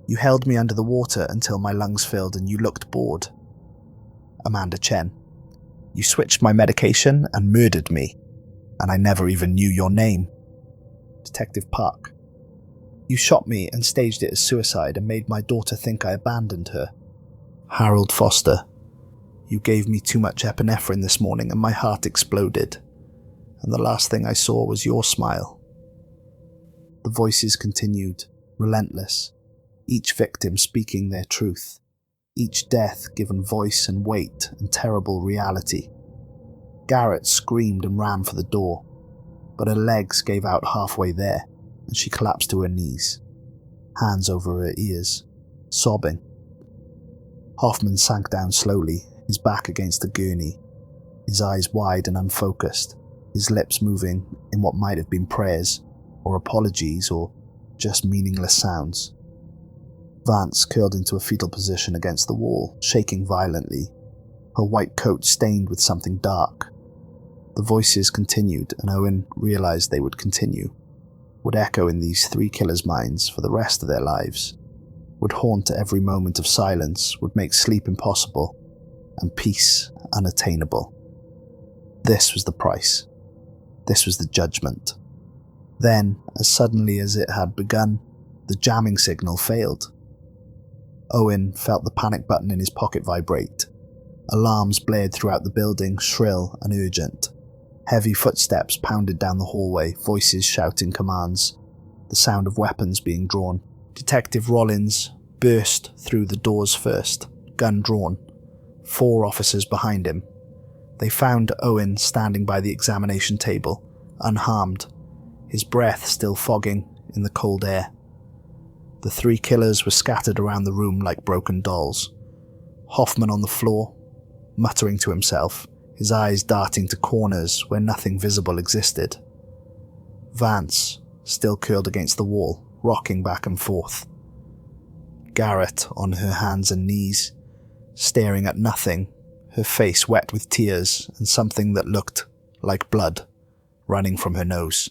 "You held me under the water until my lungs filled and you looked bored." Amanda Chen. "You switched my medication and murdered me, and I never even knew your name." Detective Park. "You shot me and staged it as suicide and made my daughter think I abandoned her." Harold Foster. "You gave me too much epinephrine this morning and my heart exploded, and the last thing I saw was your smile." The voices continued, relentless, each victim speaking their truth, each death given voice and weight and terrible reality. Garrett screamed and ran for the door, but her legs gave out halfway there, and she collapsed to her knees, hands over her ears, sobbing. Hoffman sank down slowly, his back against the gurney, his eyes wide and unfocused, his lips moving in what might have been prayers, or apologies, or just meaningless sounds. Vance curled into a fetal position against the wall, shaking violently, her white coat stained with something dark. The voices continued, and Owen realized they would continue, would echo in these 3 killers' minds for the rest of their lives, would haunt every moment of silence, would make sleep impossible, and peace unattainable. This was the price. This was the judgment. Then, as suddenly as it had begun, the jamming signal failed. Owen felt the panic button in his pocket vibrate. Alarms blared throughout the building, shrill and urgent. Heavy footsteps pounded down the hallway, voices shouting commands, the sound of weapons being drawn. Detective Rollins burst through the doors first, gun drawn, 4 officers behind him. They found Owen standing by the examination table, unharmed, his breath still fogging in the cold air. The 3 killers were scattered around the room like broken dolls. Hoffman on the floor, muttering to himself, his eyes darting to corners where nothing visible existed. Vance, still curled against the wall, rocking back and forth. Garrett on her hands and knees, staring at nothing, her face wet with tears and something that looked like blood running from her nose.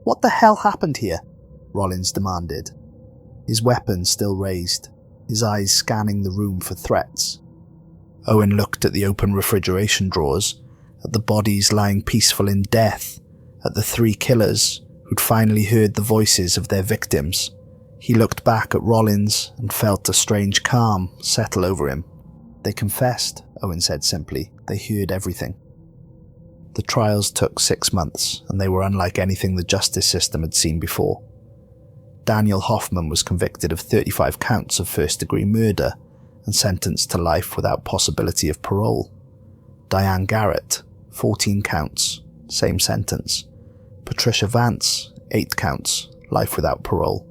"What the hell happened here?" Rollins demanded, his weapon still raised, his eyes scanning the room for threats. Owen looked at the open refrigeration drawers, at the bodies lying peaceful in death, at the 3 killers who'd finally heard the voices of their victims. He looked back at Rollins and felt a strange calm settle over him. "They confessed," Owen said simply. "They heard everything." The trials took 6 months, and they were unlike anything the justice system had seen before. Daniel Hoffman was convicted of 35 counts of first-degree murder and sentenced to life without possibility of parole. Diane Garrett, 14 counts, same sentence. Patricia Vance, 8 counts, life without parole.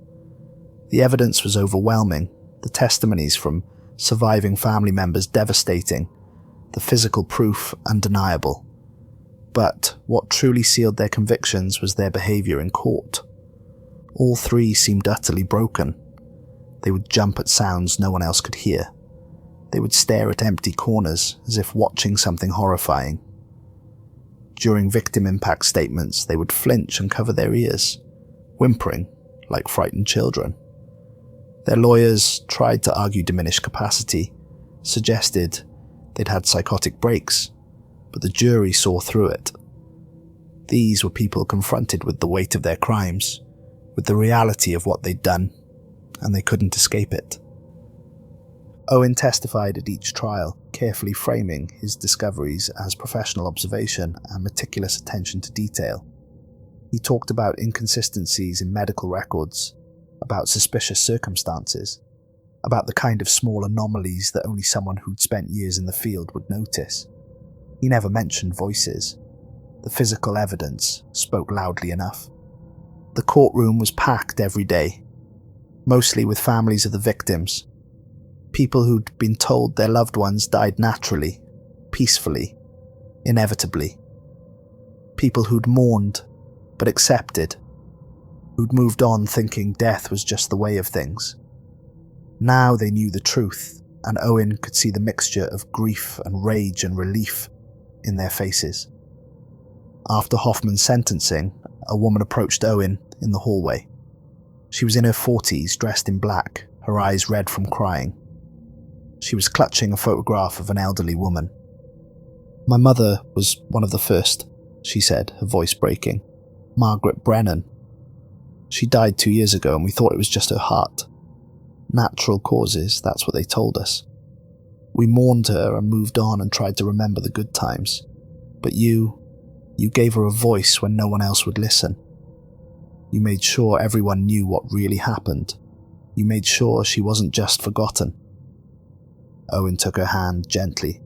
The evidence was overwhelming, the testimonies from surviving family members devastating, the physical proof undeniable. But what truly sealed their convictions was their behaviour in court. All 3 seemed utterly broken. They would jump at sounds no one else could hear. They would stare at empty corners as if watching something horrifying. During victim impact statements, they would flinch and cover their ears, whimpering like frightened children. Their lawyers tried to argue diminished capacity, suggested they'd had psychotic breaks, but the jury saw through it. These were people confronted with the weight of their crimes, with the reality of what they'd done, and they couldn't escape it. Owen testified at each trial, carefully framing his discoveries as professional observation and meticulous attention to detail. He talked about inconsistencies in medical records, about suspicious circumstances, about the kind of small anomalies that only someone who'd spent years in the field would notice. He never mentioned voices. The physical evidence spoke loudly enough. The courtroom was packed every day, mostly with families of the victims. People who'd been told their loved ones died naturally, peacefully, inevitably. People who'd mourned, but accepted. Who'd moved on thinking death was just the way of things. Now they knew the truth, and Owen could see the mixture of grief and rage and relief in their faces. After Hoffman's sentencing, a woman approached Owen in the hallway. She was in her 40s, dressed in black, her eyes red from crying. She was clutching a photograph of an elderly woman. "My mother was one of the first," she said, her voice breaking. "Margaret Brennan. She died 2 years ago and we thought it was just her heart. Natural causes, that's what they told us. We mourned her and moved on and tried to remember the good times. But you gave her a voice when no one else would listen. You made sure everyone knew what really happened. You made sure she wasn't just forgotten." Owen took her hand gently.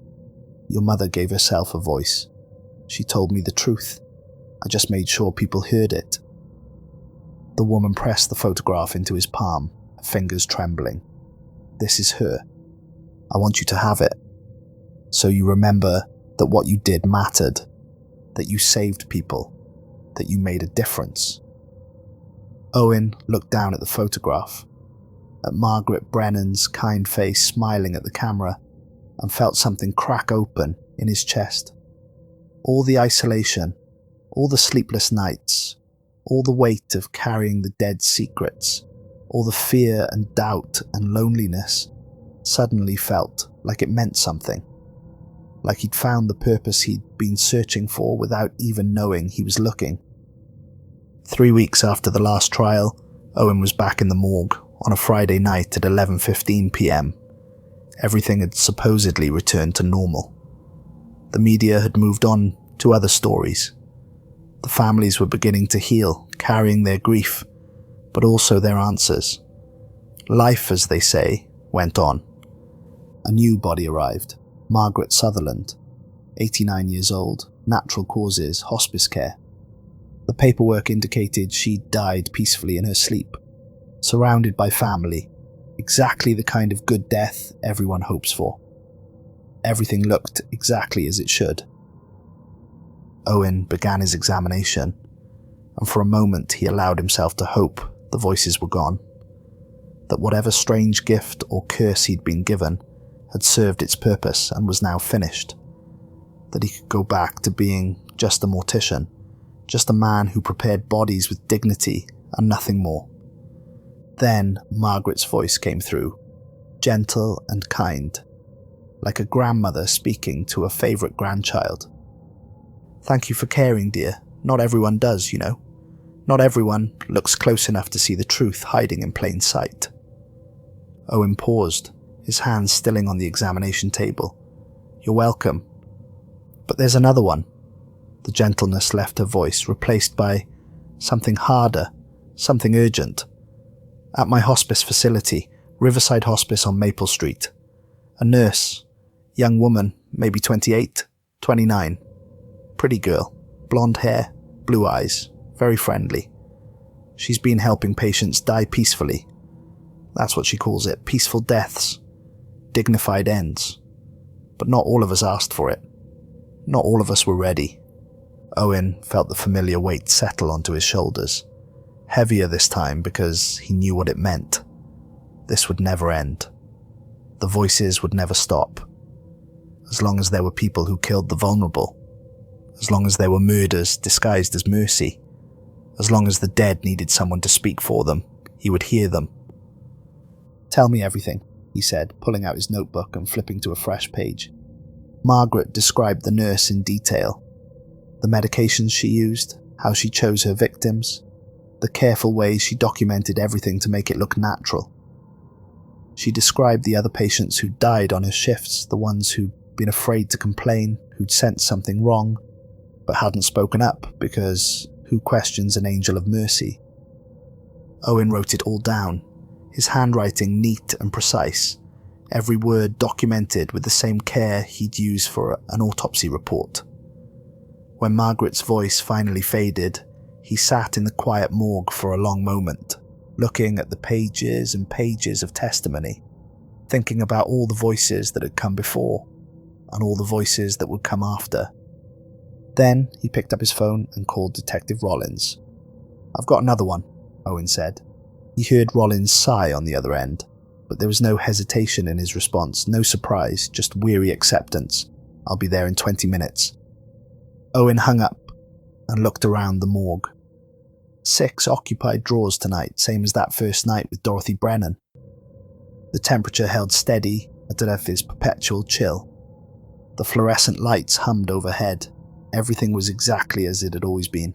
"Your mother gave herself a voice. She told me the truth. I just made sure people heard it." The woman pressed the photograph into his palm, her fingers trembling. "This is her. I want you to have it. So you remember that what you did mattered, that you saved people, that you made a difference." Owen looked down at the photograph, at Margaret Brennan's kind face smiling at the camera, and felt something crack open in his chest. All the isolation, all the sleepless nights, all the weight of carrying the dead secrets, all the fear and doubt and loneliness suddenly felt like it meant something. Like he'd found the purpose he'd been searching for without even knowing he was looking. 3 weeks after the last trial, Owen was back in the morgue on a Friday night at 11:15 p.m. Everything had supposedly returned to normal. The media had moved on to other stories. The families were beginning to heal, carrying their grief, but also their answers. Life, as they say, went on. A new body arrived, Margaret Sutherland, 89 years old, natural causes, hospice care. The paperwork indicated she'd died peacefully in her sleep, surrounded by family, exactly the kind of good death everyone hopes for. Everything looked exactly as it should. Owen began his examination, and for a moment he allowed himself to hope the voices were gone, that whatever strange gift or curse he'd been given had served its purpose and was now finished, that he could go back to being just a mortician, just a man who prepared bodies with dignity and nothing more. Then Margaret's voice came through, gentle and kind, like a grandmother speaking to a favourite grandchild. "Thank you for caring, dear. Not everyone does, you know. Not everyone looks close enough to see the truth hiding in plain sight." Owen paused, his hands stilling on the examination table. "You're welcome. But there's another one." The gentleness left her voice, replaced by something harder, something urgent. "At my hospice facility, Riverside Hospice on Maple Street. A nurse, young woman, maybe 28, 29. Pretty girl, blonde hair, blue eyes, very friendly. She's been helping patients die peacefully. That's what she calls it, peaceful deaths, dignified ends. But not all of us asked for it. Not all of us were ready." Owen felt the familiar weight settle onto his shoulders, heavier this time because he knew what it meant. This would never end. The voices would never stop. As long as there were people who killed the vulnerable, as long as there were murders disguised as mercy, as long as the dead needed someone to speak for them, he would hear them. "Tell me everything," he said, pulling out his notebook and flipping to a fresh page. Margaret described the nurse in detail, the medications she used, how she chose her victims, the careful way she documented everything to make it look natural. She described the other patients who died on her shifts, the ones who'd been afraid to complain, who'd sensed something wrong, but hadn't spoken up because who questions an angel of mercy? Owen wrote it all down, his handwriting neat and precise, every word documented with the same care he'd use for an autopsy report. When Margaret's voice finally faded, he sat in the quiet morgue for a long moment, looking at the pages and pages of testimony, thinking about all the voices that had come before, and all the voices that would come after. Then he picked up his phone and called Detective Rollins. "I've got another one," Owen said. He heard Rollins sigh on the other end, but there was no hesitation in his response, no surprise, just weary acceptance. "I'll be there in 20 minutes. Owen hung up and looked around the morgue. 6 occupied drawers tonight, same as that first night with Dorothy Brennan. The temperature held steady at Delphi's perpetual chill. The fluorescent lights hummed overhead. Everything was exactly as it had always been.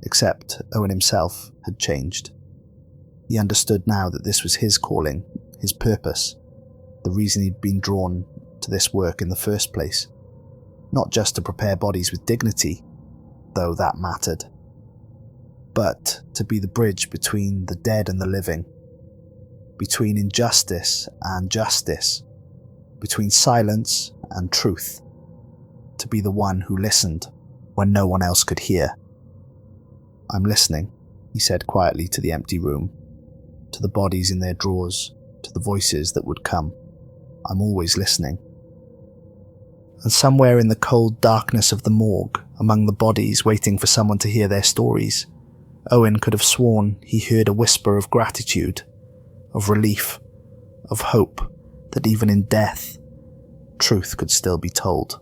Except Owen himself had changed. He understood now that this was his calling, his purpose, the reason he'd been drawn to this work in the first place. Not just to prepare bodies with dignity, though that mattered, but to be the bridge between the dead and the living, between injustice and justice, between silence and truth, to be the one who listened when no one else could hear. "I'm listening," he said quietly to the empty room, to the bodies in their drawers, to the voices that would come. "I'm always listening." And somewhere in the cold darkness of the morgue, among the bodies waiting for someone to hear their stories, Owen could have sworn he heard a whisper of gratitude, of relief, of hope that even in death, truth could still be told.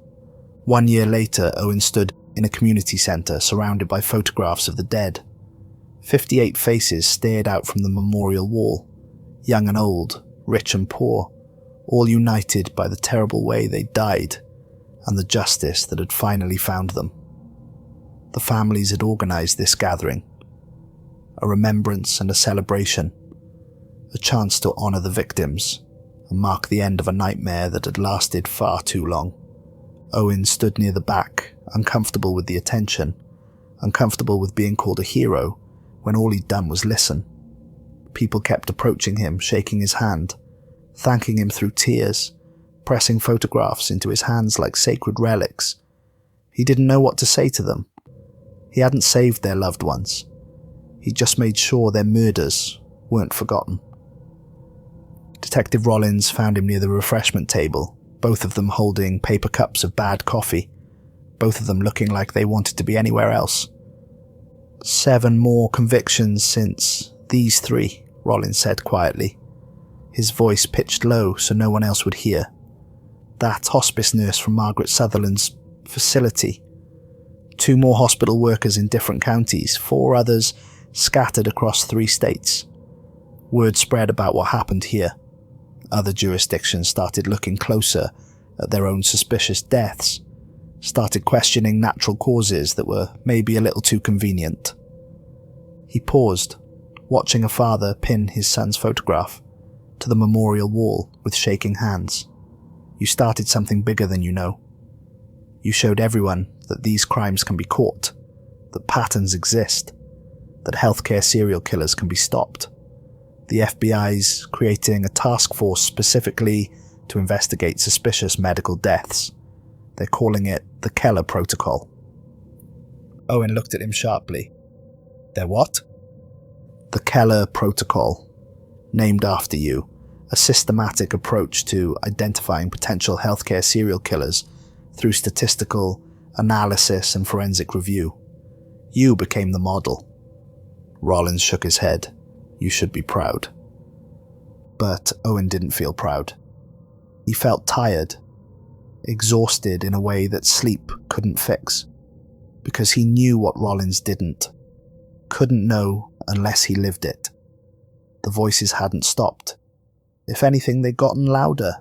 1 year later, Owen stood in a community centre surrounded by photographs of the dead. 58 faces stared out from the memorial wall, young and old, rich and poor, all united by the terrible way they died and the justice that had finally found them. The families had organised this gathering, a remembrance and a celebration, a chance to honour the victims and mark the end of a nightmare that had lasted far too long. Owen stood near the back uncomfortable with the attention, uncomfortable with being called a hero when all he'd done was listen. People kept approaching him, shaking his hand, thanking him through tears, pressing photographs into his hands like sacred relics. He didn't know what to say to them. He hadn't saved their loved ones. He just made sure their murders weren't forgotten. Detective Rollins found him near the refreshment table, both of them holding paper cups of bad coffee, both of them looking like they wanted to be anywhere else. 7 more convictions since these 3, Rollins said quietly, his voice pitched low so no one else would hear. That hospice nurse from Margaret Sutherland's facility. 2 more hospital workers in different counties, 4 others scattered across 3 states. Word spread about what happened here. Other jurisdictions started looking closer at their own suspicious deaths, started questioning natural causes that were maybe a little too convenient. He paused, watching a father pin his son's photograph to the memorial wall with shaking hands. You started something bigger than you know. You showed everyone that these crimes can be caught, that patterns exist, that healthcare serial killers can be stopped. The FBI's creating a task force specifically to investigate suspicious medical deaths. They're calling it the Keller Protocol. Owen looked at him sharply. They're what? The Keller Protocol. Named after you. A systematic approach to identifying potential healthcare serial killers through statistical analysis and forensic review. You became the model. Rollins shook his head. You should be proud. But Owen didn't feel proud. He felt tired, exhausted in a way that sleep couldn't fix, because he knew what Rollins didn't, couldn't know unless he lived it. The voices hadn't stopped. If anything, they'd gotten louder,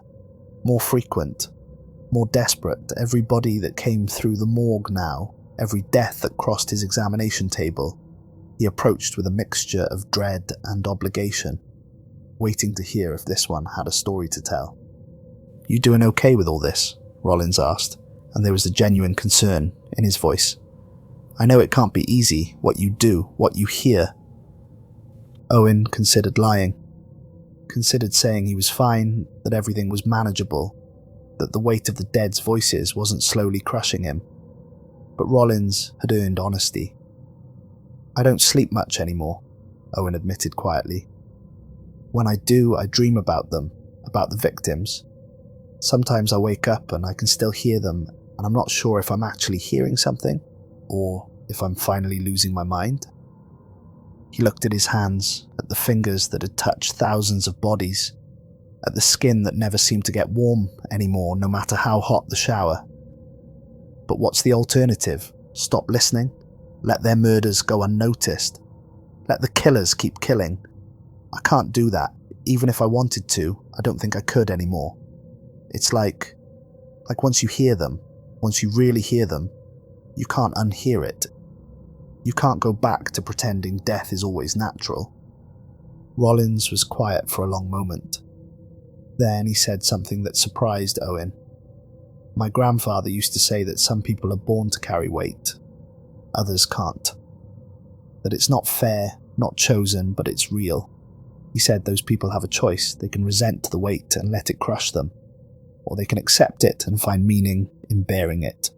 more frequent, more desperate. Every body that came through the morgue now, every death that crossed his examination table, he approached with a mixture of dread and obligation, waiting to hear if this one had a story to tell. You doing okay with all this? Rollins asked, and there was a genuine concern in his voice. I know it can't be easy, what you do, what you hear. Owen considered lying, considered saying he was fine, that everything was manageable, that the weight of the dead's voices wasn't slowly crushing him. But Rollins had earned honesty. I don't sleep much anymore, Owen admitted quietly. When I do, I dream about them, about the victims. Sometimes I wake up and I can still hear them, and I'm not sure if I'm actually hearing something, or if I'm finally losing my mind. He looked at his hands, at the fingers that had touched thousands of bodies, at the skin that never seemed to get warm anymore, no matter how hot the shower. But what's the alternative? Stop listening? Let their murders go unnoticed? Let the killers keep killing? I can't do that. Even if I wanted to, I don't think I could anymore. It's like once you hear them, once you really hear them, you can't unhear it. You can't go back to pretending death is always natural. Rollins was quiet for a long moment. Then he said something that surprised Owen. My grandfather used to say that some people are born to carry weight, others can't. That it's not fair, not chosen, but it's real. He said those people have a choice. They can resent the weight and let it crush them, or they can accept it and find meaning in bearing it.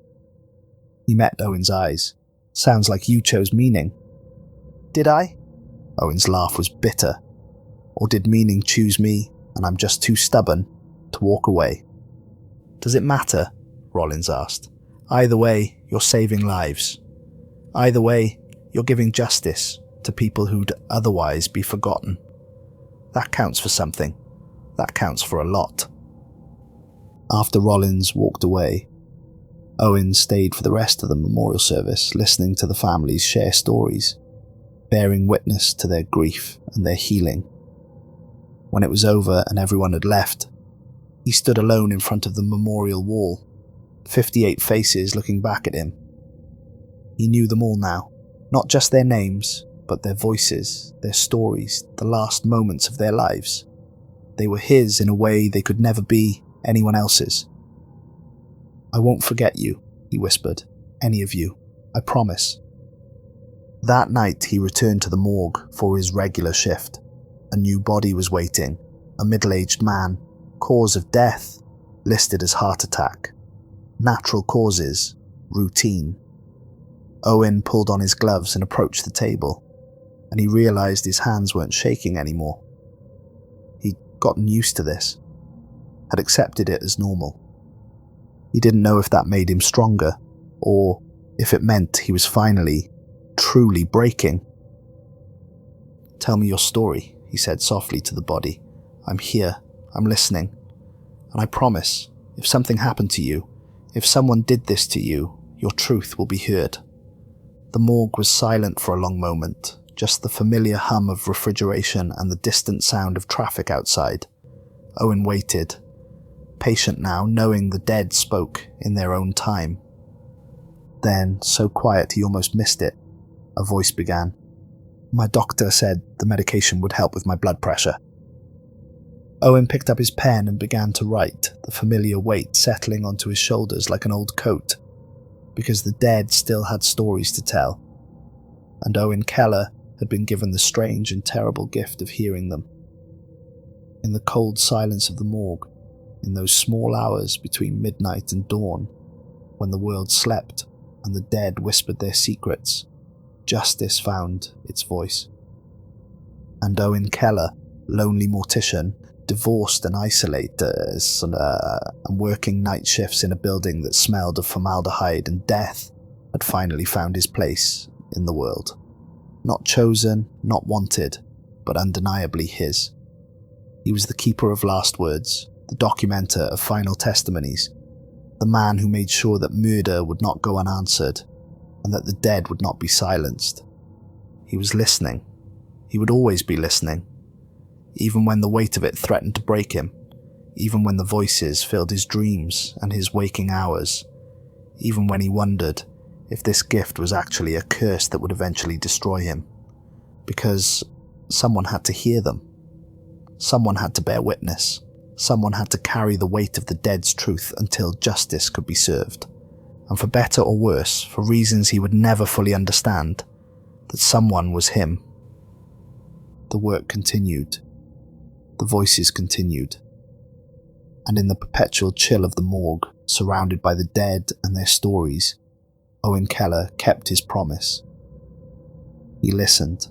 He met Owen's eyes. Sounds like you chose meaning. Did I? Owen's laugh was bitter. Or did meaning choose me, and I'm just too stubborn to walk away? Does it matter? Rollins asked. Either way, you're saving lives. Either way, you're giving justice to people who'd otherwise be forgotten. That counts for something. That counts for a lot. After Rollins walked away, Owen stayed for the rest of the memorial service, listening to the families share stories, bearing witness to their grief and their healing. When it was over and everyone had left, he stood alone in front of the memorial wall, 58 faces looking back at him. He knew them all now, not just their names, but their voices, their stories, the last moments of their lives. They were his in a way they could never be anyone else's. I won't forget you, he whispered. Any of you. I promise." That night he returned to the morgue for his regular shift. A new body was waiting, a middle-aged man. Cause of death, listed as heart attack. Natural causes, routine. Owen pulled on his gloves and approached the table, and he realized his hands weren't shaking anymore. He'd gotten used to this, had accepted it as normal. He didn't know if that made him stronger, or if it meant he was finally, truly breaking. "Tell me your story," he said softly to the body. "I'm here, I'm listening, and I promise, if something happened to you, if someone did this to you, your truth will be heard." The morgue was silent for a long moment, just the familiar hum of refrigeration and the distant sound of traffic outside. Owen waited, patient now, knowing the dead spoke in their own time. Then, so quiet he almost missed it, a voice began. "My doctor said the medication would help with my blood pressure." Owen picked up his pen and began to write, the familiar weight settling onto his shoulders like an old coat, because the dead still had stories to tell, and Owen Keller had been given the strange and terrible gift of hearing them. In the cold silence of the morgue, in those small hours between midnight and dawn, when the world slept and the dead whispered their secrets, justice found its voice. And Owen Keller, lonely mortician, divorced and isolated, and working night shifts in a building that smelled of formaldehyde and death, had finally found his place in the world. Not chosen, not wanted, but undeniably his. He was the keeper of last words, the documenter of final testimonies, the man who made sure that murder would not go unanswered, and that the dead would not be silenced. He was listening. He would always be listening, even when the weight of it threatened to break him, even when the voices filled his dreams and his waking hours, even when he wondered if this gift was actually a curse that would eventually destroy him. Because someone had to hear them. Someone had to bear witness. Someone had to carry the weight of the dead's truth until justice could be served. And for better or worse, for reasons he would never fully understand, that someone was him. The work continued. The voices continued. And in the perpetual chill of the morgue, surrounded by the dead and their stories, Owen Keller kept his promise. He listened.